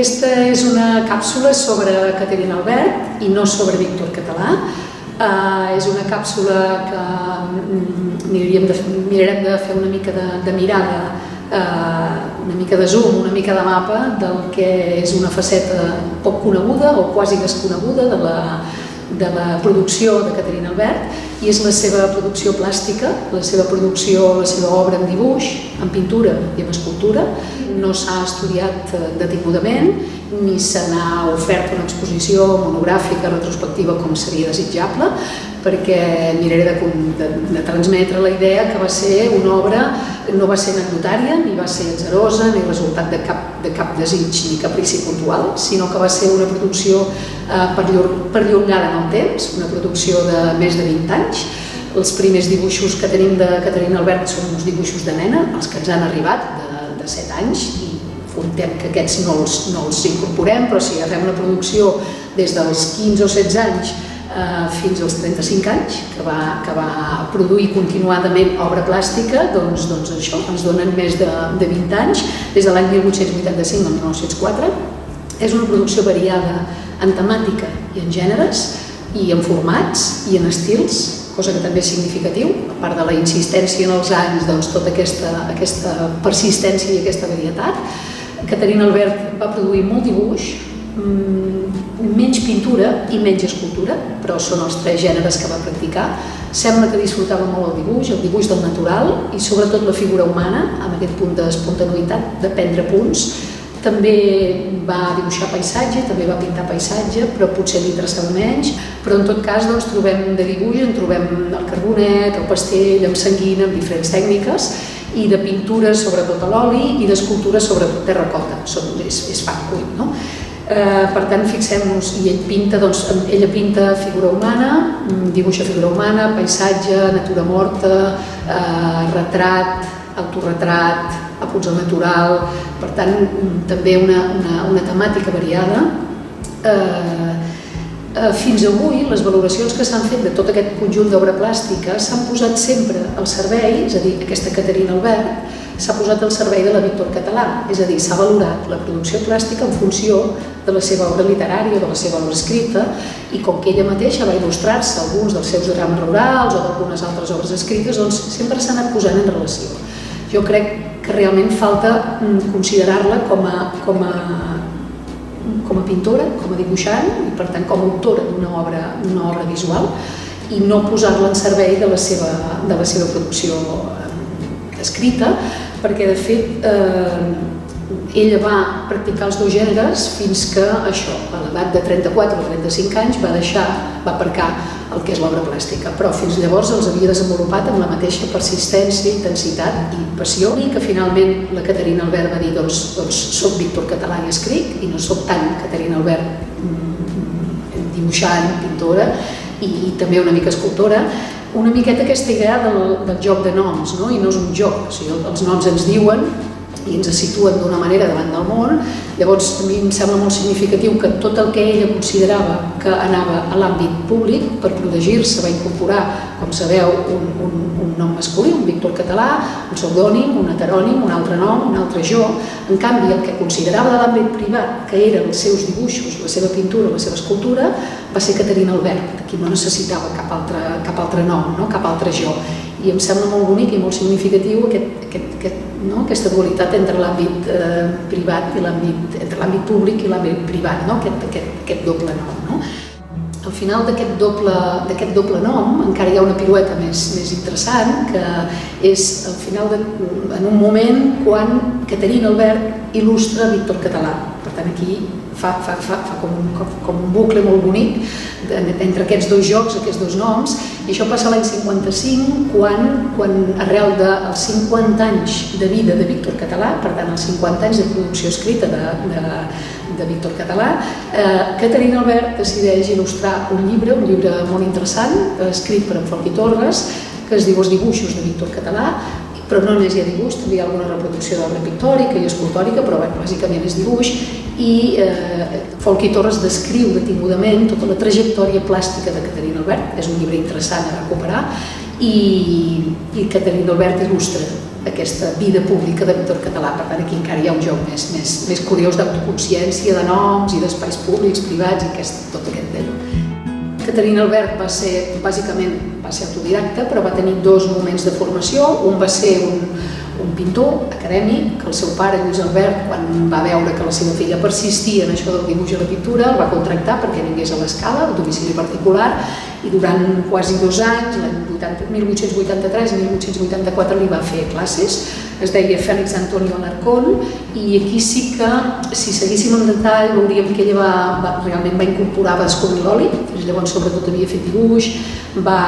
Aquesta és una càpsula sobre Caterina Albert i no sobre Víctor Català. És una càpsula que mirarem de fer una mica de mirada, una mica de zoom, una mica de mapa del que és una faceta poc coneguda o quasi desconeguda de la producció de Caterina Albert, i és la seva producció plàstica, la seva obra en dibuix, en pintura i en escultura. No s'ha estudiat detingudament, ni se n'ha ofert una exposició monogràfica, retrospectiva, com seria desitjable, perquè miraré de transmetre la idea que va ser una obra, no va ser anecdotària, ni va ser atzarosa, ni resultat de cap desig ni caprici puntual, sinó que va ser una producció perllongada en el temps, una producció de més de 20 anys. Els primers dibuixos que tenim de Caterina Albert són uns dibuixos de nena, els que ens han arribat de 7 anys, i fontem que aquests no els incorporem, però si agafem una producció des dels 15 o 16 anys fins als 35 anys, que va produir continuadament obra plàstica, doncs això ens donen més de 20 anys, des de l'any 1885 al 1904. És una producció variada en temàtica i en gèneres, i en formats i en estils, cosa que també és significatiu, a part de la insistència en els anys, doncs tota aquesta persistència i aquesta varietat. Caterina Albert va produir molt dibuix, menys pintura i menys escultura, però són els 3 gèneres que va practicar. Sembla que disfrutava molt el dibuix del natural i sobretot la figura humana, amb aquest punt d'espontaneïtat, de prendre punts. També va dibuixar paisatge, també va pintar paisatge, però potser li interessava menys. Però en tot cas trobem de dibuix, en trobem el carbonet, el pastell, amb sanguina, amb diferents tècniques, i de pintura sobretot a l'oli i d'escultura sobretot terracota, és fang cuit, no? Per tant, fixem-nos, i ella pinta figura humana, dibuixa figura humana, paisatge, natura morta, retrat, autorretrat, apunts al natural, per tant, també una temàtica variada. Fins avui, les valoracions que s'han fet de tot aquest conjunt d'obra plàstica s'han posat sempre al servei, és a dir, aquesta Caterina Albert s'ha posat al servei de la Víctor Català, és a dir, s'ha valorat la producció plàstica en funció de la seva obra literària o de la seva obra escrita, i com que ella mateixa va il·lustrar-se alguns dels seus drames rurals o d'algunes altres obres escrites, doncs sempre s'ha anat posant en relació. Jo crec que realment falta considerar-la com a pintora, com a dibuixant i per tant com a autora d'una obra visual, i no posar-la en servei de la seva producció escrita, perquè de fet ella va practicar els 2 gèneres fins que això, a l'edat de 34 o 35 anys, va aparcar el que és l'obra plàstica, però fins llavors els havia desenvolupat amb la mateixa persistència, intensitat i passió, i que finalment la Caterina Albert va dir soc Víctor Català i escric, i no soc tant Caterina Albert dibuixant, pintora i també una mica escultora. Una miqueta aquesta idea del joc de noms, no? I no és un joc, o sigui, els noms ens diuen i ens situen d'una manera davant del món. Llavors, a mi em sembla molt significatiu que tot el que ella considerava que anava a l'àmbit públic, per protegir-se, va incorporar, com sabeu, un nom masculí, un Víctor Català, un pseudònim, un heterònim, un altre nom, un altre jo. En canvi, el que considerava de l'àmbit privat, que eren els seus dibuixos, la seva pintura, la seva escultura, va ser Caterina Albert, qui no necessitava cap altre nom, cap altre jo. I em sembla molt bonic i molt significatiu aquesta dualitat entre l'àmbit privat i entre l'àmbit públic i l'àmbit privat, aquest doble nom. Al final d'aquest doble nom encara hi ha una pirueta més interessant, que és al final en un moment quan Caterina Albert il·lustra Víctor Català. Per tant, aquí fa com un bucle molt bonic entre aquests 2 jocs, aquests 2 noms, i això passa l'any 55, quan arrel dels 50 anys de vida de Víctor Català, per tant els 50 anys de producció escrita de Víctor Català, Caterina Albert decideix il·lustrar un llibre molt interessant, escrit per en Folchi Torres, que es diu Els dibuixos de Víctor Català, però no només hi ha dibuix, també hi ha alguna reproducció d'obra pictòrica i escultòrica, però bàsicament és dibuix, i Folchi Torres descriu detingudament tota la trajectòria plàstica de Caterina Albert. És un llibre interessant a recuperar, i Caterina Albert il·lustra aquesta vida pública de pintor català. Per tant, aquí encara hi ha un joc més curiós d'autoconsciència, de noms i d'espais públics, privats i tot aquest tema. Caterina Albert bàsicament va ser autodidacta, però va tenir dos moments de formació. Un va ser un pintor acadèmic, que el seu pare, Lluís Albert, quan va veure que la seva filla persistia en això del dibuix i la pintura, el va contractar perquè vingués a l'Escala, al domicili particular, i durant quasi 2 anys, l'any 1883 i 1884, li va fer classes. Es deia Félix Antonio Alarcón, i aquí sí que, si seguíssim en detall, veuríem que ella realment va incorporar, va descobrir l'oli, llavors sobretot havia fet dibuix, va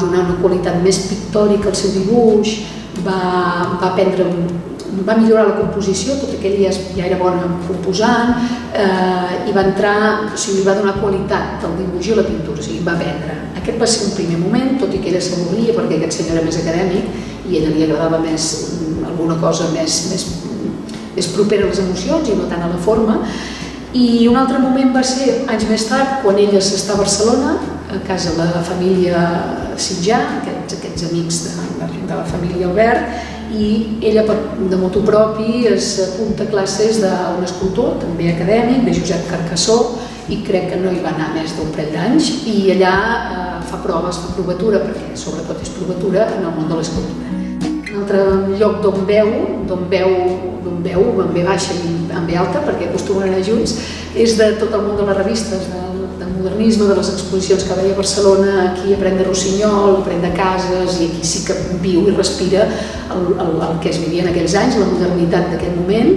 donar una qualitat més pictòrica al seu dibuix, va millorar la composició, tot aquell ja era bona composant, i va entrar, o sigui, li va donar qualitat al dibuix i a la pintura, o sigui, va aprendre. Aquest va ser un primer moment, tot i que ella s'avorria perquè aquest senyor era més acadèmic i a ella li agradava més alguna cosa més propera a les emocions i no tant a la forma. I un altre moment va ser anys més tard, quan ella s'està a Barcelona, a casa de la família Sitjà, aquests amics de la família Albert, i ella de motu propi s'apunta a classes d'un escultor, també acadèmic, de Josep Carcassó, i crec que no hi va anar més d'un parell d'anys, i allà fa proves, fa provatura, perquè sobretot és provatura en el món de l'escultura. Un altre lloc d'on veu, amb B baixa i amb B alta, perquè acostumen a anar junts, és de tot el món de les revistes, del modernisme, de les exposicions que veia a Barcelona. Aquí aprèn de Rossinyol, aprèn de Casas, i aquí sí que viu i respira el que es vivia en aquells anys, la modernitat d'aquest moment,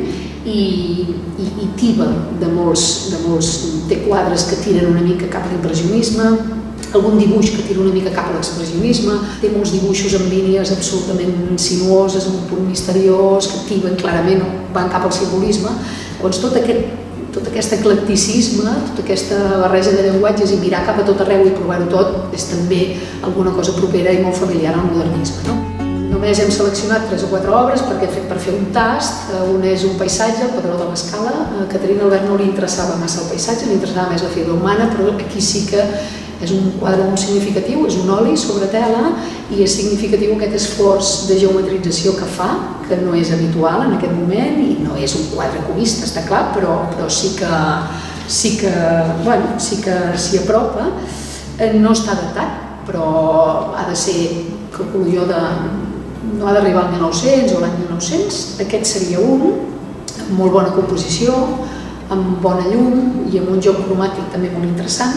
i tiba de molts, té quadres que tiren una mica cap a l'impressionisme, algun dibuix que tira una mica cap a l'expressionisme, té molts dibuixos amb línies absolutament sinuoses, amb un punt misteriós, que tiben clarament, van cap al simbolisme. Llavors tot aquest eclecticisme, tota aquesta barreja de llenguatges i mirar cap a tot arreu i provar-ho tot és també alguna cosa propera i molt familiar al modernisme. Només hem seleccionat 3 o 4 obres per fer un tast. Un és un paisatge, el Padró de l'Escala. A Caterina Albert no li interessava massa el paisatge, li interessava més la figura humana, però aquí sí que és un quadre molt significatiu, és un oli sobre tela, i és significatiu aquest esforç de geometrització que fa, que no és habitual en aquest moment, i no és un quadre cubista, està clar, però sí que s'hi apropa. No està datat, però ha de ser, calculo jo, no ha d'arribar al 1900 o l'any 1900. Aquest seria un, amb molt bona composició, amb bona llum i amb un joc cromàtic també molt interessant.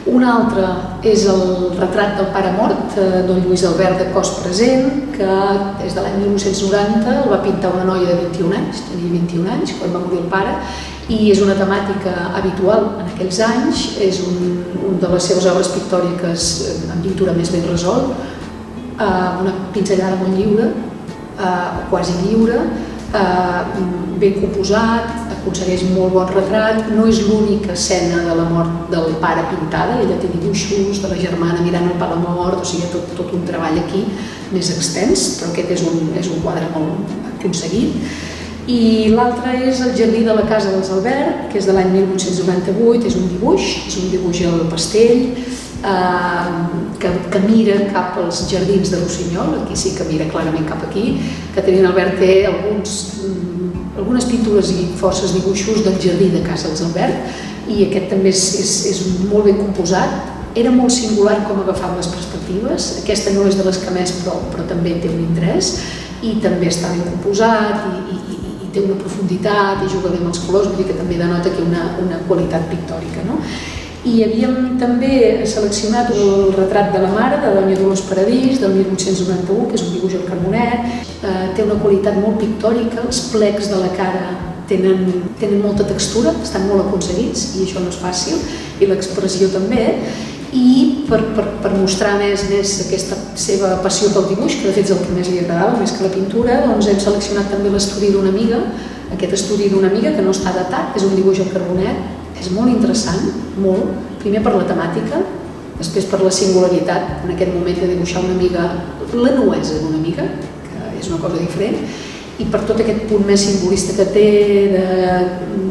Un altre és el retrat del pare mort, don Lluís Albert de cos present, que des de l'any 1990 el va pintar una noia de 21 anys, tenia 21 anys quan va morir el pare, i és una temàtica habitual en aquells anys, és una de les seves obres pictòriques amb pintura més ben resolt, una pinzellada molt lliure, quasi lliure, ben composat, aconsegueix molt bon retrat. No és l'única escena de la mort del pare pintada, ella té dibuixos de la germana mirant el pare mort, o sigui, tot un treball aquí més extens, però aquest és un quadre molt aconseguit. I l'altre és el Jardí de la Casa dels Albert, que és de l'any 1898, és un dibuix al pastell, que mira cap als jardins de Rossinyol, aquí sí que mira clarament cap aquí. Caterina Albert té algunes pintures i forces dibuixos del jardí de casa dels Albert, i aquest també és molt ben composat. Era molt singular com agafava les perspectives, aquesta no és de les que més, però també té un interès, i també està ben composat, i té una profunditat, i juga bé amb els colors, vull dir que també denota aquí una qualitat pictòrica. I havíem també seleccionat el retrat de la mare, de Doña Dolors Paradís, del 1891, que és un dibuix al carbonet. Té una qualitat molt pictòrica, els plecs de la cara tenen molta textura, estan molt aconseguits, i això no és fàcil, i l'expressió també. I per mostrar més aquesta seva passió pel dibuix, que de fet és el que més li agradava, més que la pintura, doncs hem seleccionat també l'estudi d'una amiga. Aquest estudi d'una amiga, que no està datat, és un dibuix al carbonet. És molt interessant, molt, primer per la temàtica, després per la singularitat en aquest moment de dibuixar una amiga, la nuesa d'una amiga, que és una cosa diferent, i per tot aquest punt més simbolista que té,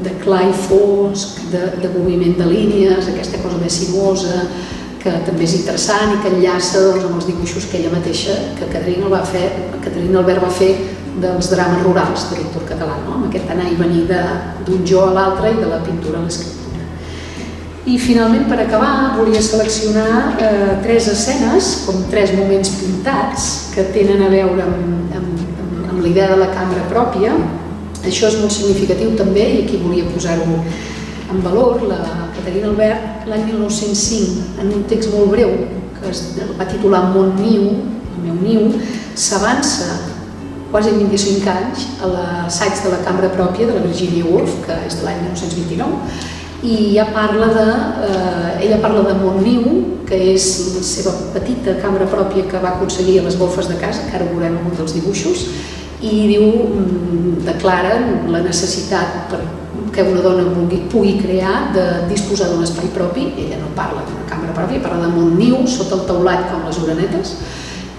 de clar i fosc, de moviment de línies, aquesta cosa més sinuosa, que també és interessant i que enllaça doncs, amb els dibuixos que ella mateixa, que Caterina Albert va fer dels drames rurals de Víctor Català, no? Amb aquest anar i venir d'un jo a l'altre i de la pintura a l'escriptura. I finalment, per acabar, volia seleccionar 3 escenes, com 3 moments pintats, que tenen a veure amb la idea de la cambra pròpia. Això és molt significatiu també, i aquí volia posar-ho en valor. La Caterina Albert, l'any 1905, en un text molt breu, que es va titular Mon niu, el meu niu, s'avança quasi 25 anys a l'assaig de la cambra pròpia de la Virginia Woolf, que és de l'any 1929, i ella parla de Mon niu, que és la seva petita cambra pròpia que va aconseguir a les golfes de casa, que ara ho veurem en un dels dibuixos, i declara la necessitat que una dona pugui crear de disposar d'un espai propi. Ella no parla d'una cambra pròpia, parla de Mon niu, sota el teulat com les orenetes,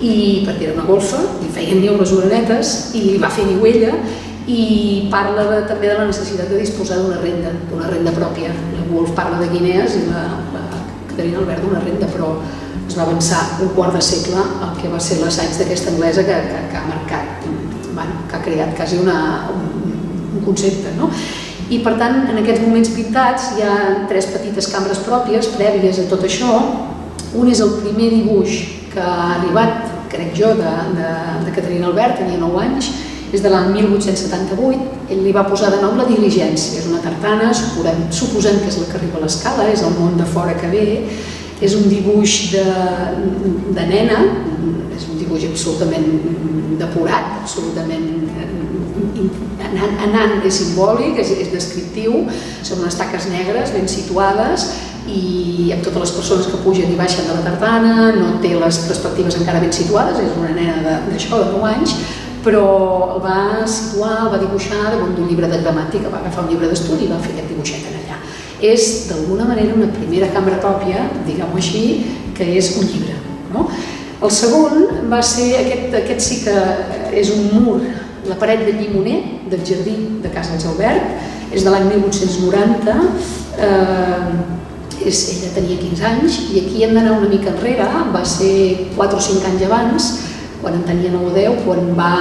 i perquè era una golfa, li feien niu les orenetes i li va fer niu ella, i parla també de la necessitat de disposar d'una renda pròpia. La Woolf parla de guinees i la Caterina Albert d'una renda, però es va avançar un quart de segle el que va ser l'assaig d'aquesta anglesa que ha marcat, que ha creat quasi un concepte, no? I per tant, en aquests moments pintats hi ha 3 petites cambres pròpies prèvies a tot això. Un és el primer dibuix que ha arribat, crec jo, de Caterina Albert, tenia 9 anys, és de l'any 1878, ell li va posar de nom La diligència, és una tartana, suposem que és la que arriba a l'escala, és el món de fora que ve, és un dibuix de nena, és un dibuix absolutament depurat, absolutament anant, és simbòlic, és descriptiu, són unes taques negres ben situades i amb totes les persones que pugen i baixen de la tartana, no té les perspectives encara ben situades, és una nena d'això, de 9 anys, però el va situar, el va dibuixar damunt d'un llibre de gramàtica, va agafar un llibre d'estudi i va fer aquest dibuixet allà. És, d'alguna manera, una primera cambra pròpia, diguem-ho així, que és un llibre. El segon va ser, aquest sí que és un mur, la paret de llimoner del jardí de Casa dels Albert, és de l'any 1890, ella tenia 15 anys, i aquí hem d'anar una mica enrere, va ser 4 o 5 anys abans, quan en tenia 9 o 10, quan va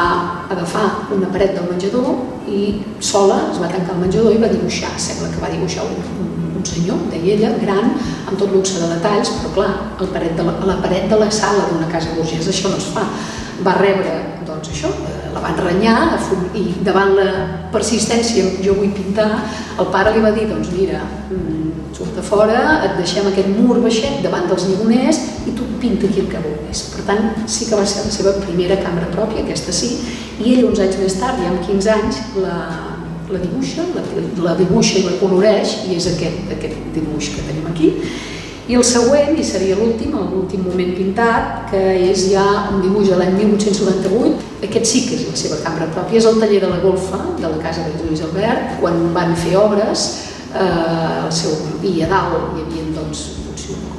agafar una paret del menjador i sola es va tancar al menjador i va dibuixar, sembla que va dibuixar un senyor, deia ella, gran, amb tot luxe de detalls, però clar, a la paret de la sala d'una casa burgesa això no es fa. Va rebre, doncs això, la van renyar i davant la persistència, jo vull pintar, el pare li va dir, doncs mira, surt a fora, et deixem aquest mur baixet davant dels llimoners i tu pinta aquí el que vulguis. Per tant, sí que va ser la seva primera cambra pròpia, aquesta sí, i ella uns anys més tard, ja amb 15 anys, la dibuixa i la coloreix, i és aquest dibuix que tenim aquí. I el següent, i seria l'últim moment pintat, que és ja un dibuix de l'any 1898, aquest sí que és la seva cambra pròpia, és el taller de la golfa de la casa de Lluís Albert, quan van fer obres, i a dalt hi havia, doncs,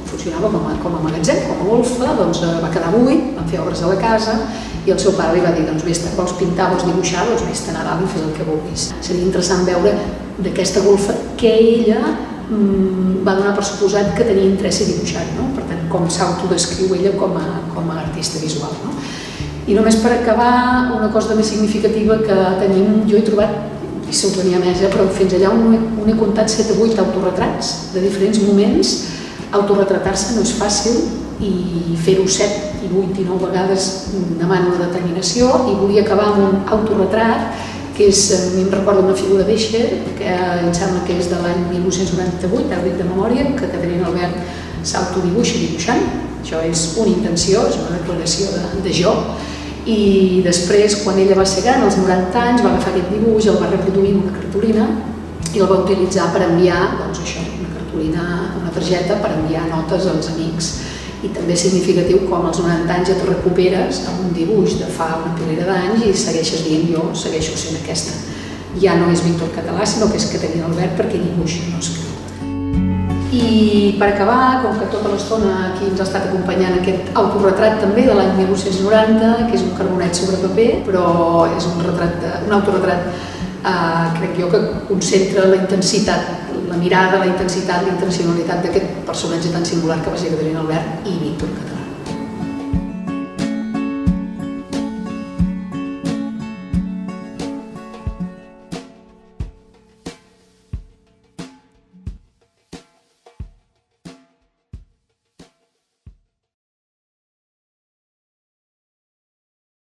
funcionava com a magatzem, com a golfa, doncs va quedar buit, van fer obres a la casa, i el seu pare li va dir, doncs vés-te, vols pintar, vols dibuixar, doncs vés-te a Nadal i fes el que vulguis. Seria interessant veure d'aquesta golfa que ella va donar per suposat que tenia interès a dibuixar, no? Per tant, com s'autodescriu ella com a artista visual. No? I només per acabar, una cosa més significativa que tenim, jo he trobat, i si ho tenia més, però fins allà on he comptat 7 o 8 autorretrats de diferents moments. Autorretratar-se no és fàcil i fer-ho 7 i 8 i 9 vegades demana una determinació, i volia acabar amb un autorretrat que és, a mi em recorda una figura d'Escher, que em sembla que és de l'any 1998, ara ho dic de memòria, que Caterina Albert s'autodibuixa dibuixant. Això és una intenció, és una declaració de jo. I després, quan ella va ser gran, als 90 anys, va agafar aquest dibuix, el va reproduir en una cartolina i el va utilitzar per enviar, doncs això, una cartolina, una targeta per enviar notes als amics. I també és significatiu com als 90 anys ja te recuperes amb un dibuix de fa una pilera d'anys i segueixes dient jo segueixo sent aquesta. Ja no és Víctor Català, sinó que és Caterina Albert, perquè dibuixa, no escriu. I per acabar, com que tota l'estona aquí ens ha estat acompanyant aquest autorretrat també de l'any 1990, que és un carbonet sobre paper, però és un autorretrat crec jo que concentra la intensitat, la mirada, la intensitat, la intencionalitat d'aquest personatge tan singular que va ser Caterina Albert i Víctor Català.